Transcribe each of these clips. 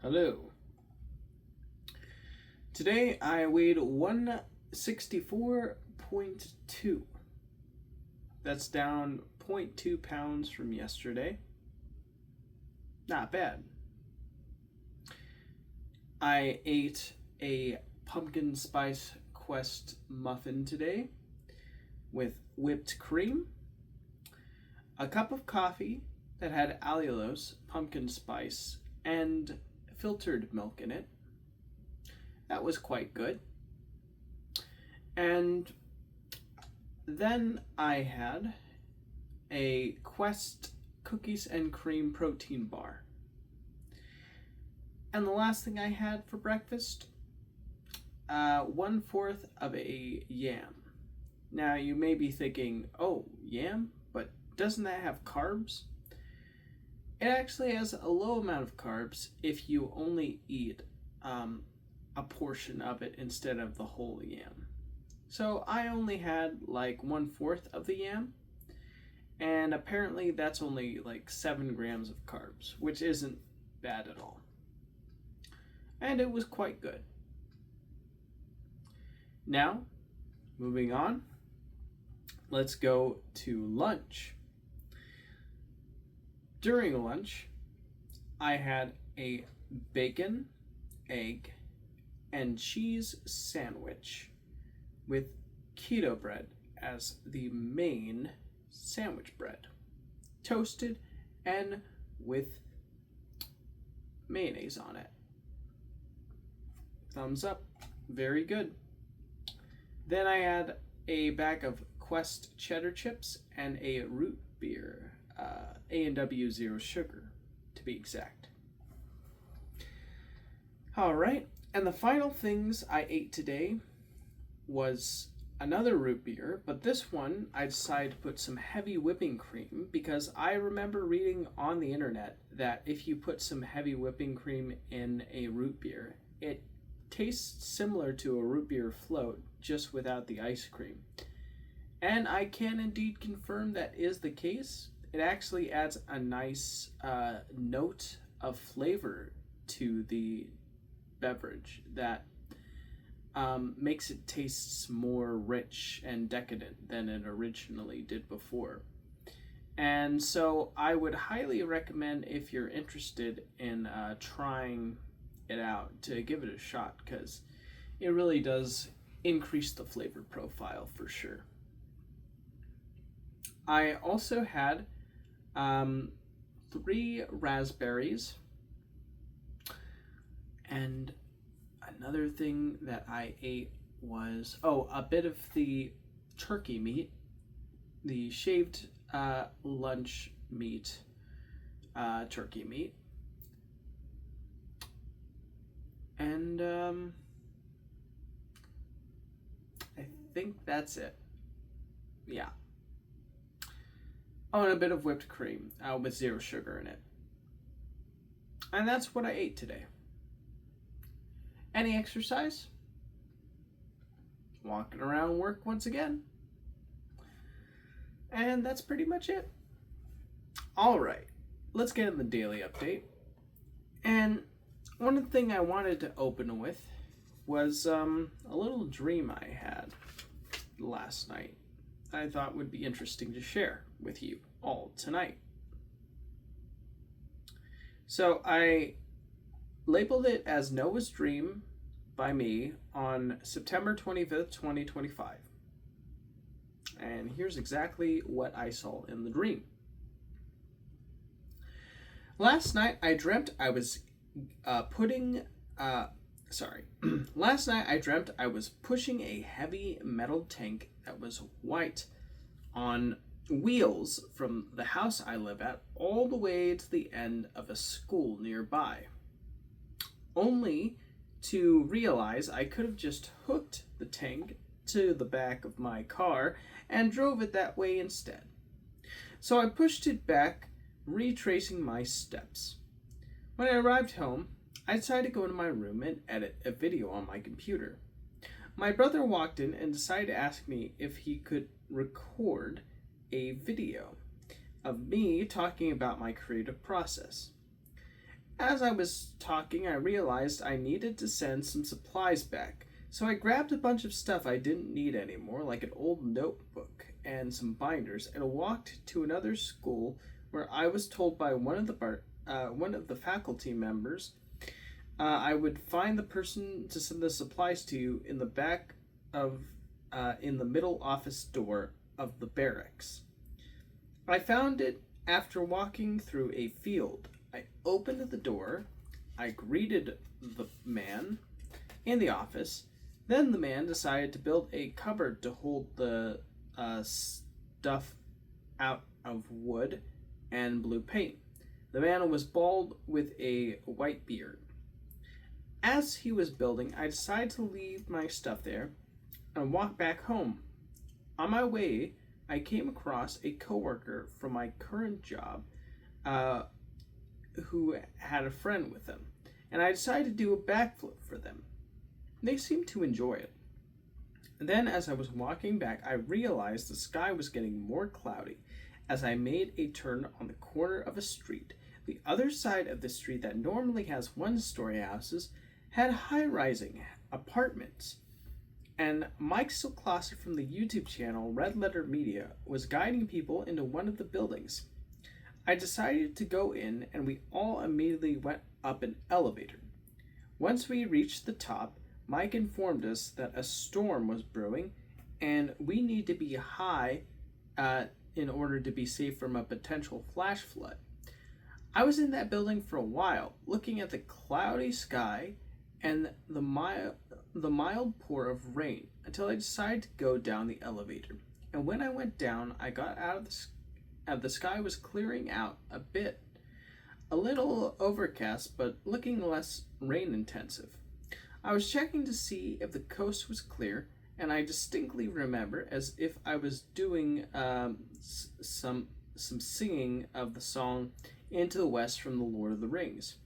Hello. Today I weighed 164.2. That's down zero point 0.2 pounds from yesterday. Not bad. I ate a pumpkin spice Quest muffin today with whipped cream, a cup of coffee that had allulose, pumpkin spice, and filtered milk in it. That was quite good. And then I had a Quest cookies and cream protein bar. And the last thing I had for breakfast, 1/4 of a yam. Now you may be thinking, oh, yam? But doesn't that have carbs? It actually has a low amount of carbs if you only eat a portion of it instead of the whole yam. So I only had like 1/4 of the yam, and apparently that's only like 7 grams of carbs, which isn't bad at all. And it was quite good. Now, moving on, let's go to lunch. During lunch, I had a bacon, egg, and cheese sandwich with keto bread as the main sandwich bread, toasted and with mayonnaise on it. Thumbs up, very good. Then I had a bag of Quest cheddar chips and a root beer, A&W Zero Sugar to be exact. All right, and the final things I ate today was another root beer, but this one I decided to put some heavy whipping cream because I remember reading on the internet that if you put some heavy whipping cream in a root beer, it tastes similar to a root beer float, just without the ice cream. And I can indeed confirm that is the case. It actually adds a nice note of flavor to the beverage that makes it taste more rich and decadent than it originally did before. And so I would highly recommend, if you're interested in trying it out, to give it a shot, because it really does increase the flavor profile for sure. I also had 3 raspberries, and another thing that I ate was a bit of the turkey meat, the shaved lunch meat, turkey meat, and I think that's it. Yeah. Oh, and a bit of whipped cream with zero sugar in it. And that's what I ate today. Any exercise? Walking around work once again. And that's pretty much it. All right, let's get in the daily update. And one thing I wanted to open with was a little dream I had last night that I thought would be interesting to share with you all tonight. So I labeled it as Noah's Dream by me on September 25th, 2025. And here's exactly what I saw in the dream. Last night I dreamt I was Last night I dreamt I was pushing a heavy metal tank that was white on wheels from the house I live at all the way to the end of a school nearby, only to realize I could have just hooked the tank to the back of my car and drove it that way instead. So I pushed it back, retracing my steps. When I arrived home, I decided to go into my room and edit a video on my computer. My brother walked in and decided to ask me if he could record a video of me talking about my creative process. As I was talking, I realized I needed to send some supplies back. So I grabbed a bunch of stuff I didn't need anymore, like an old notebook and some binders, and walked to another school where I was told by one of the faculty members I would find the person to send the supplies to in the back of in the middle office door of the barracks. I found it after walking through a field. I opened the door. I greeted the man in the office. Then the man decided to build a cupboard to hold the stuff out of wood and blue paint. The man was bald with a white beard. As he was building, I decided to leave my stuff there and walk back home. On my way, I came across a coworker from my current job who had a friend with them, and I decided to do a backflip for them. They seemed to enjoy it. And then, as I was walking back, I realized the sky was getting more cloudy as I made a turn on the corner of a street. The other side of the street that normally has one-story houses had high-rising apartments. And Mike Silclosser from the YouTube channel Red Letter Media was guiding people into one of the buildings. I decided to go in, and we all immediately went up an elevator. Once we reached the top, Mike informed us that a storm was brewing, and we need to be high in order to be safe from a potential flash flood. I was in that building for a while, looking at the cloudy sky and the mild pour of rain, until I decided to go down the elevator. And when I went down, I got out of the sky was clearing out a bit. A little overcast, but looking less rain intensive. I was checking to see if the coast was clear, and I distinctly remember as if I was doing some singing of the song Into the West from the Lord of the Rings.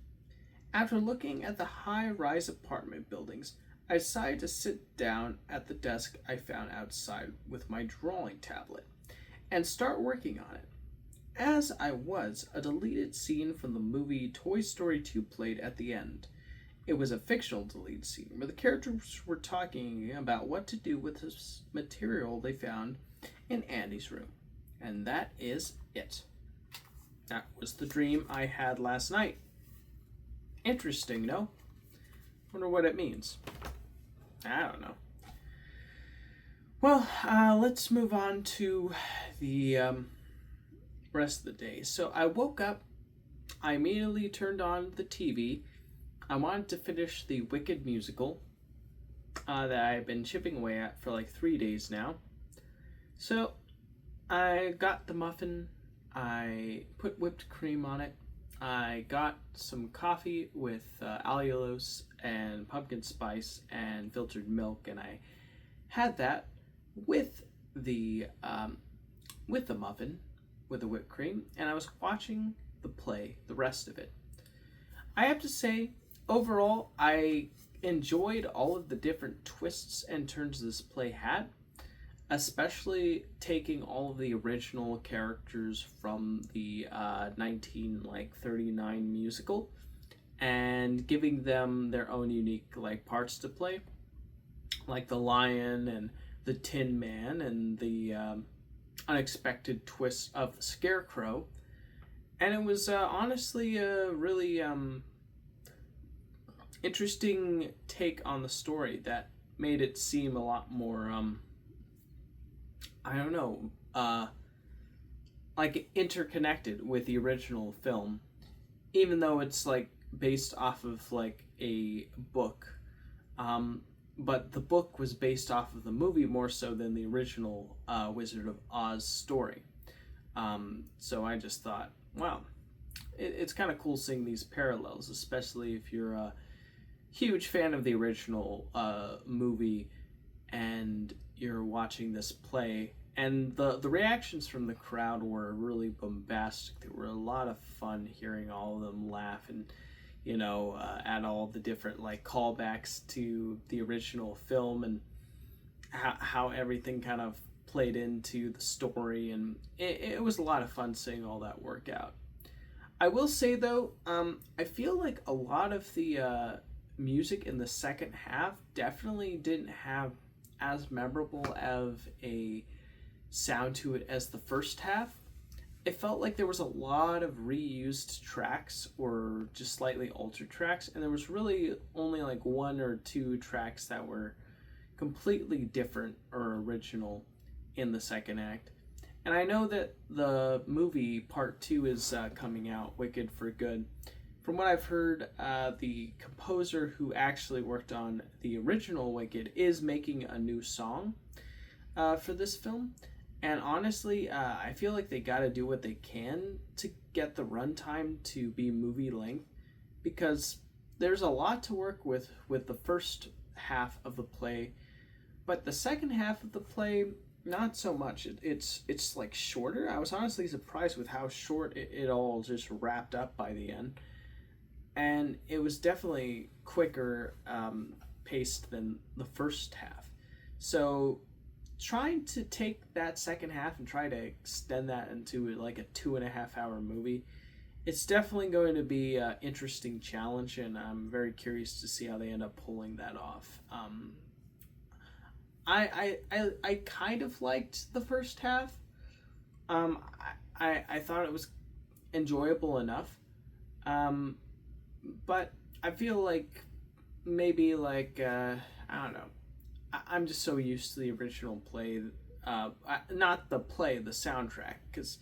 After looking at the high-rise apartment buildings, I decided to sit down at the desk I found outside with my drawing tablet and start working on it. As I was, a deleted scene from the movie Toy Story 2 played at the end. It was a fictional deleted scene where the characters were talking about what to do with this material they found in Andy's room. And that is it. That was the dream I had last night. Interesting, no? Wonder what it means. I don't know. Well, let's move on to the rest of the day. So I woke up. I immediately turned on the TV. I wanted to finish the Wicked musical that I've been chipping away at for like 3 days now. So I got the muffin. I put whipped cream on it. I got some coffee with allulose and pumpkin spice and filtered milk, and I had that with the muffin with the whipped cream, and I was watching the play, the rest of it. I have to say, overall, I enjoyed all of the different twists and turns this play had, especially taking all of the original characters from the 1939 musical and giving them their own unique parts to play, like the lion and the Tin Man and the unexpected twist of the Scarecrow. And it was honestly a really interesting take on the story that made it seem a lot more interconnected with the original film, even though it's based off of a book. But the book was based off of the movie more so than the original Wizard of Oz story. So I just thought, wow, it's kind of cool seeing these parallels, especially if you're a huge fan of the original movie and you're watching this play. And the reactions from the crowd were really bombastic. There were a lot of fun hearing all of them laugh and, at all the different callbacks to the original film and how everything kind of played into the story. And it was a lot of fun seeing all that work out. I will say though, I feel like a lot of the music in the second half definitely didn't have as memorable of a sound to it as the first half. It felt like there was a lot of reused tracks or just slightly altered tracks, and there was really only like one or two tracks that were completely different or original in the second act. And I know that the movie part two is coming out, Wicked for Good. From what I've heard, the composer who actually worked on the original Wicked is making a new song for this film. And honestly, I feel like they got to do what they can to get the runtime to be movie length, because there's a lot to work with the first half of the play, but the second half of the play, not so much. It's like shorter. I was honestly surprised with how short it all just wrapped up by the end, and it was definitely quicker paced than the first half. So trying to take that second half and try to extend that into like a 2.5 hour movie, it's definitely going to be an interesting challenge, and I'm very curious to see how they end up pulling that off. I kind of liked the first half. I thought it was enjoyable enough, but I feel like maybe like I don't know. I'm just so used to the original play, not the play, the soundtrack, because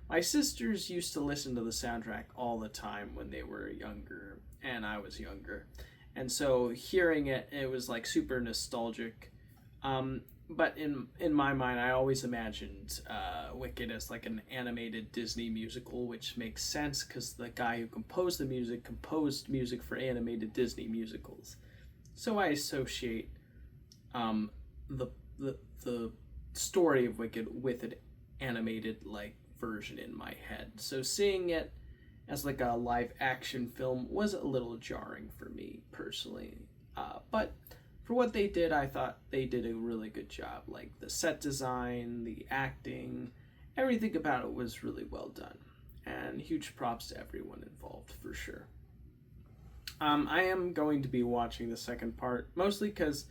my sisters used to listen to the soundtrack all the time when they were younger, and I was younger, and so hearing it, it was like super nostalgic. But in my mind, I always imagined Wicked as like an animated Disney musical, which makes sense because the guy who composed the music composed music for animated Disney musicals. So I associate the the story of Wicked with an animated like version in my head. So seeing it as like a live action film was a little jarring for me personally. But for what they did, I thought they did a really good job. Like the set design, the acting, everything about it was really well done. And huge props to everyone involved for sure. I am going to be watching the second part, mostly because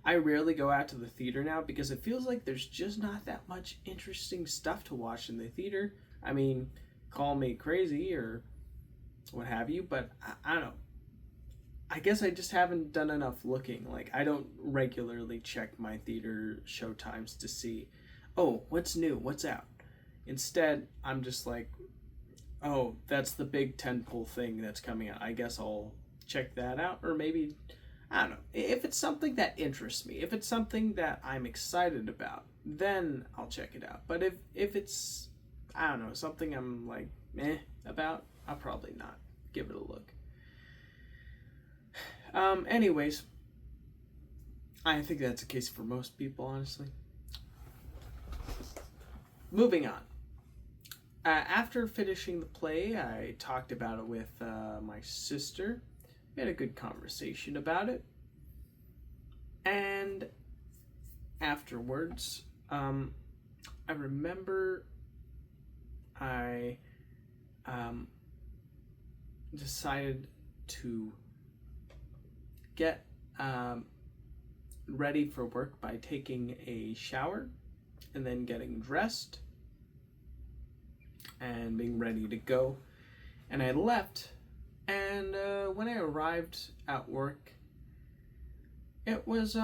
I rarely go out to the theater now because it feels like there's just not that much interesting stuff to watch in the theater. I mean, call me crazy or what have you, but I don't know. I guess I just haven't done enough looking. Like, I don't regularly check my theater show times to see, oh, what's new, what's out. Instead, I'm just like, oh, that's the big tentpole thing that's coming out. I guess I'll check that out, or maybe I don't know. If it's something that interests me, if it's something that I'm excited about, then I'll check it out. But if it's, I don't know, something I'm like meh about, I'll probably not give it a look. Anyways, I think that's the case for most people, honestly. Moving on. After finishing the play, I talked about it with my sister. We had a good conversation about it. And afterwards, I remember I decided to get ready for work by taking a shower and then getting dressed and being ready to go. And I left, and when I arrived at work, it was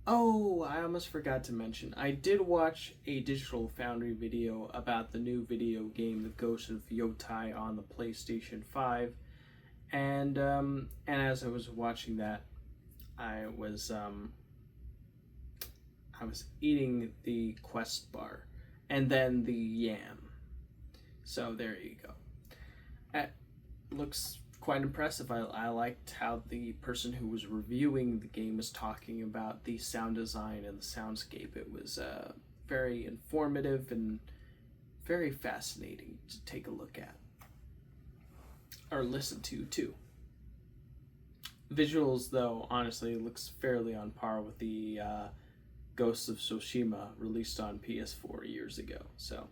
oh, I almost forgot to mention, I did watch a Digital Foundry video about the new video game The Ghost of Yotai on the PlayStation 5. And as I was watching that, I was eating the Quest bar and then the yam. So there you go. It looks quite impressive. I liked how the person who was reviewing the game was talking about the sound design and the soundscape. It was very informative and very fascinating to take a look at. Or listen to too. Visuals, though, honestly, looks fairly on par with the Ghosts of Tsushima released on PS4 years ago. So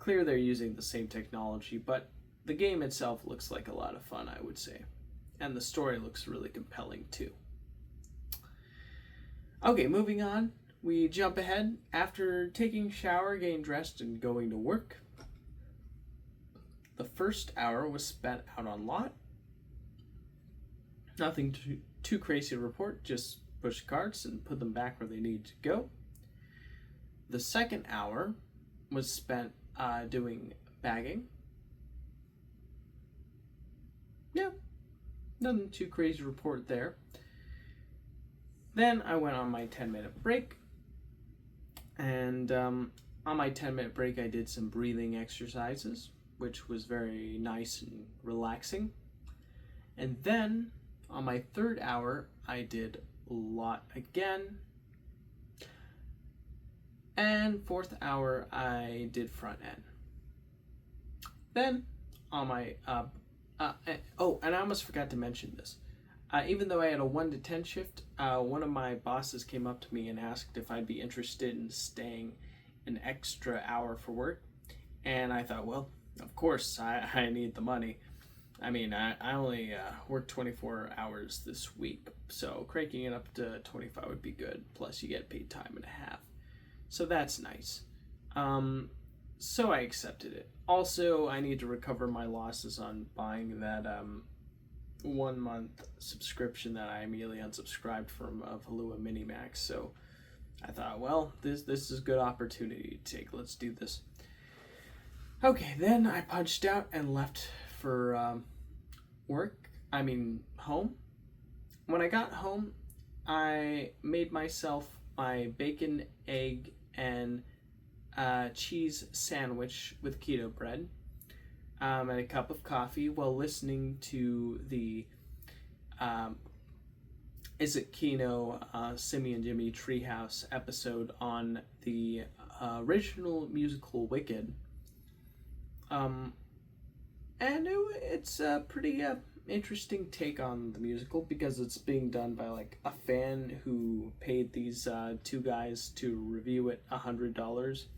clear they're using the same technology, but the game itself looks like a lot of fun, I would say. And the story looks really compelling too. Okay, moving on. We jump ahead. After taking a shower, getting dressed, and going to work, the first hour was spent out on lot. Nothing too crazy to report, just push carts and put them back where they need to go. The second hour was spent doing bagging. Yeah, nothing too crazy to report there. Then I went on my 10-minute break. And on my 10-minute break, I did some breathing exercises, which was very nice and relaxing. And then on my third hour, I did lot again. And fourth hour, I did front end. Then on my and I almost forgot to mention this. Even though I had a 1 to 10 shift, one of my bosses came up to me and asked if I'd be interested in staying an extra hour for work. And I thought, well, of course, I need the money. I mean, I only worked 24 hours this week, so cranking it up to 25 would be good. Plus, you get paid time and a half. So that's nice. So I accepted it. Also, I need to recover my losses on buying that 1 month subscription that I immediately unsubscribed from of Halua Minimax. So I thought, well, this is a good opportunity to take. Let's do this. Okay, then I punched out and left for home. When I got home, I made myself my bacon, egg, and cheese sandwich with keto bread. And a cup of coffee while listening to the Is It Kino Simmy and Jimmy Treehouse episode on the original musical Wicked. And it's a pretty interesting take on the musical because it's being done by like a fan who paid these two guys to review it $100.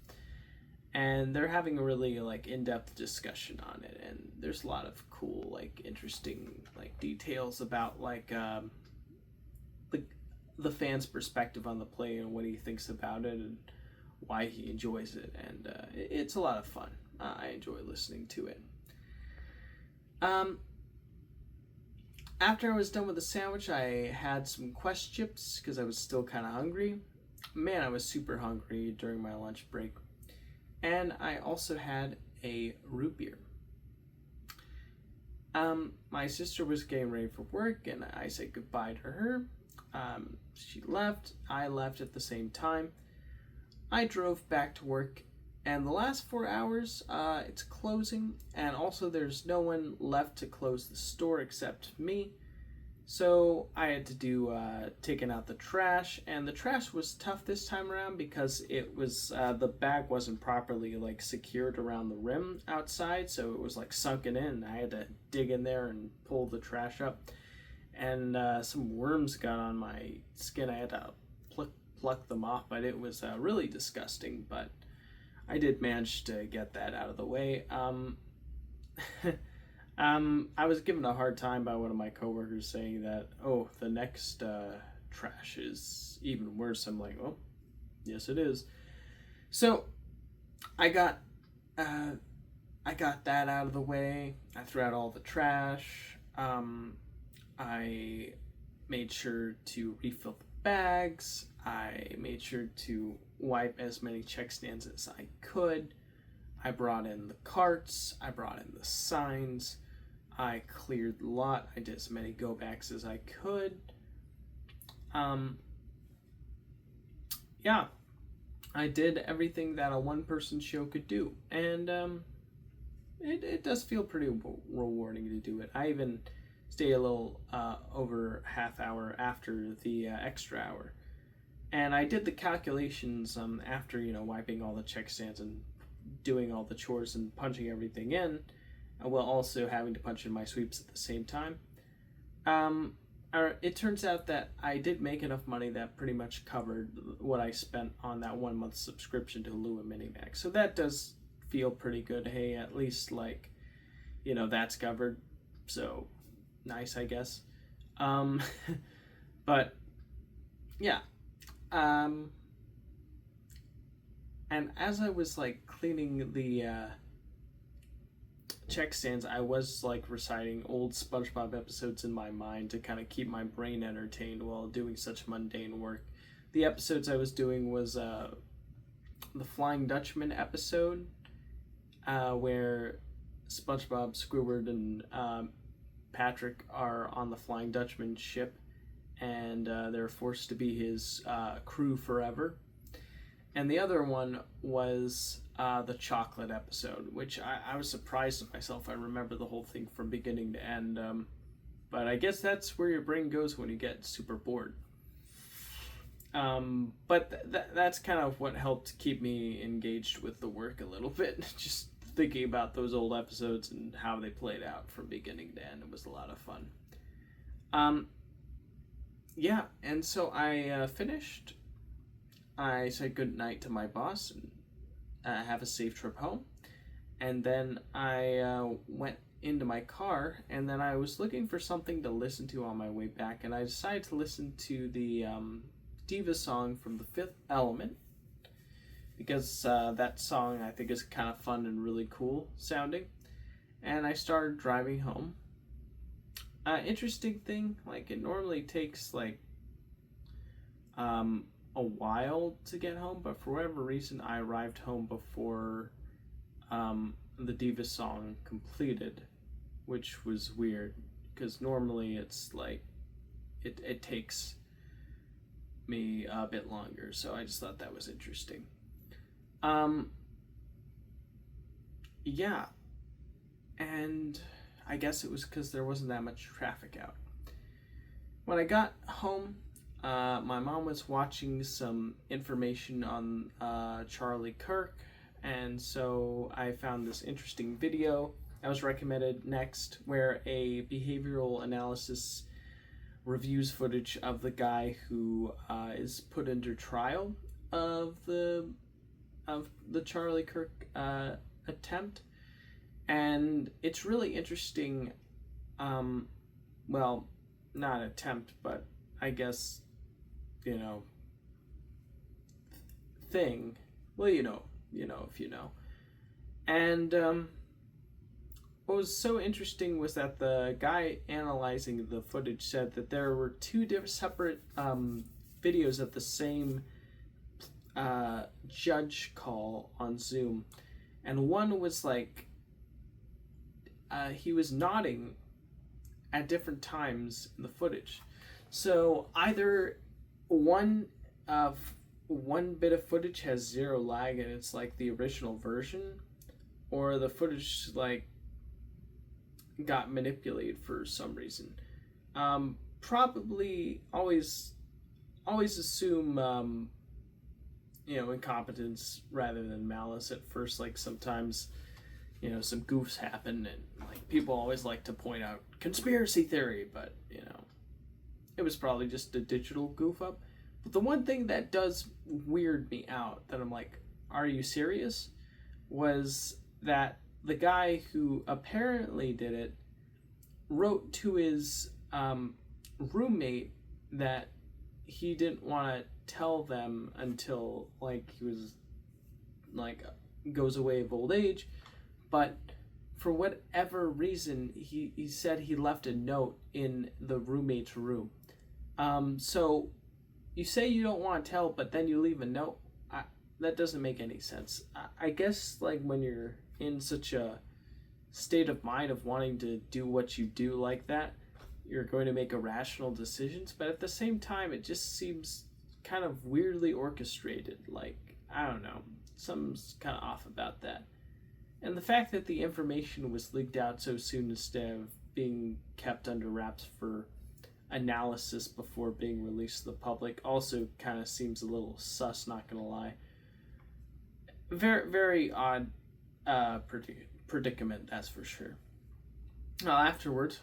And they're having a really like in-depth discussion on it, and there's a lot of cool, like interesting, like details about like the fan's perspective on the play and what he thinks about it and why he enjoys it, and it's a lot of fun. I enjoy listening to it. After I was done with the sandwich, I had some Quest chips because I was still kind of hungry. Man, I was super hungry during my lunch break. And I also had a root beer. My sister was getting ready for work, and I said goodbye to her. She left. I left at the same time. I drove back to work, and the last 4 hours, it's closing, and also there's no one left to close the store except me. So I had to do taking out the trash, and the trash was tough this time around because it was the bag wasn't properly like secured around the rim outside, so it was like sunken in. I had to dig in there and pull the trash up, and some worms got on my skin. I had to pluck them off, but it was really disgusting. But I did manage to get that out of the way. I was given a hard time by one of my coworkers saying that, oh, the next trash is even worse. I'm like, well, yes, it is. So I got that out of the way. I threw out all the trash. I made sure to refill the bags. I made sure to wipe as many check stands as I could. I brought in the carts. I brought in the signs. I cleared the lot. I did as many go backs as I could. Yeah, I did everything that a one-person show could do, and it does feel pretty rewarding to do it. I even stayed a little over half hour after the extra hour, and I did the calculations after wiping all the check stands and doing all the chores and punching everything in, while also having to punch in my sweeps at the same time. It turns out that I did make enough money that pretty much covered what I spent on that 1 month subscription to Halua Minimax. So that does feel pretty good. Hey, at least like, that's covered. So nice, I guess. Um, but yeah. And as I was like cleaning the check stands, I was like reciting old SpongeBob episodes in my mind to kind of keep my brain entertained while doing such mundane work. The episodes I was doing was the Flying Dutchman episode, where SpongeBob, Squidward, and Patrick are on the Flying Dutchman ship, and they're forced to be his crew forever. And the other one was the chocolate episode, which I was surprised at myself. I remember the whole thing from beginning to end. But I guess that's where your brain goes when you get super bored. But that's kind of what helped keep me engaged with the work a little bit. Just thinking about those old episodes and how they played out from beginning to end. It was a lot of fun. Yeah, and so I finished. I said goodnight to my boss and have a safe trip home. And then I went into my car, and then I was looking for something to listen to on my way back, and I decided to listen to the Diva song from The Fifth Element, because that song I think is kind of fun and really cool sounding. And I started driving home. Interesting thing, like it normally takes like a while to get home, but for whatever reason I arrived home before the Diva song completed, which was weird because normally it's like it takes me a bit longer, so I just thought that was interesting. Yeah, and I guess it was because there wasn't that much traffic out. When I got home, my mom was watching some information on Charlie Kirk, and so I found this interesting video that was recommended next, where a behavioral analysis reviews footage of the guy who is put under trial of the Charlie Kirk attempt, and it's really interesting. Well, not attempt, but I guess thing. Well, if you know. And what was so interesting was that the guy analyzing the footage said that there were two separate videos of the same judge call on Zoom, and one was like he was nodding at different times in the footage. So either one bit of footage has zero lag and it's like the original version, or the footage like got manipulated for some reason. Probably always assume incompetence rather than malice at first. Like sometimes some goofs happen, and like people always like to point out conspiracy theory, but it was probably just a digital goof up. But the one thing that does weird me out, that I'm like, are you serious? Was that the guy who apparently did it wrote to his roommate that he didn't want to tell them until like he was like goes away of old age, but for whatever reason he said he left a note in the roommate's room. So you say you don't want to tell, but then you leave a note. That doesn't make any sense. I guess like when you're in such a state of mind of wanting to do what you do like that, you're going to make irrational decisions, but at the same time it just seems kind of weirdly orchestrated. Like, I don't know, something's kind of off about that. And the fact that the information was leaked out so soon instead of being kept under wraps for analysis before being released to the public also kind of seems a little sus, not gonna lie. Very, very odd predicament, that's for sure. Well, afterwards,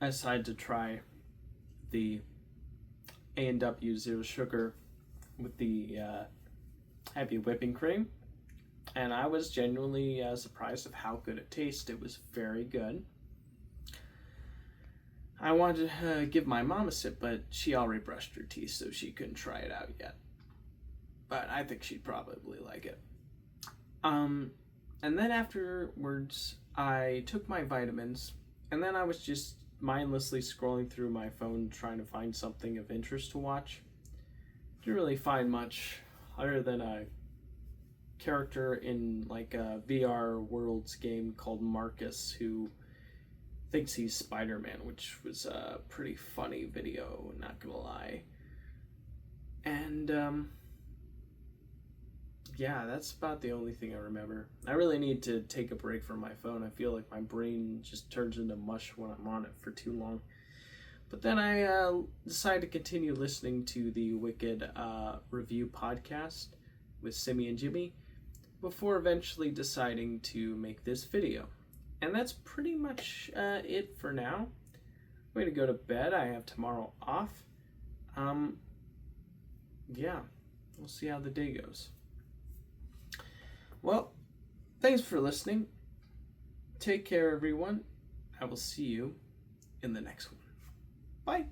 I decided to try the A&W Zero Sugar with the heavy whipping cream. And I was genuinely surprised of how good it tasted. It was very good. I wanted to give my mom a sip, but she already brushed her teeth, so she couldn't try it out yet. But I think she'd probably like it. And then afterwards, I took my vitamins, and then I was just mindlessly scrolling through my phone trying to find something of interest to watch. Didn't really find much other than a character in like a VR Worlds game called Marcus who thinks he's Spider-Man, which was a pretty funny video, not gonna lie. And yeah, that's about the only thing I remember. I really need to take a break from my phone. I feel like my brain just turns into mush when I'm on it for too long. But then I decided to continue listening to the Wicked review podcast with Simmy and Jimmy before eventually deciding to make this video. And that's pretty much it for now. I'm going to go to bed. I have tomorrow off. Yeah, we'll see how the day goes. Well, thanks for listening. Take care, everyone. I will see you in the next one. Bye.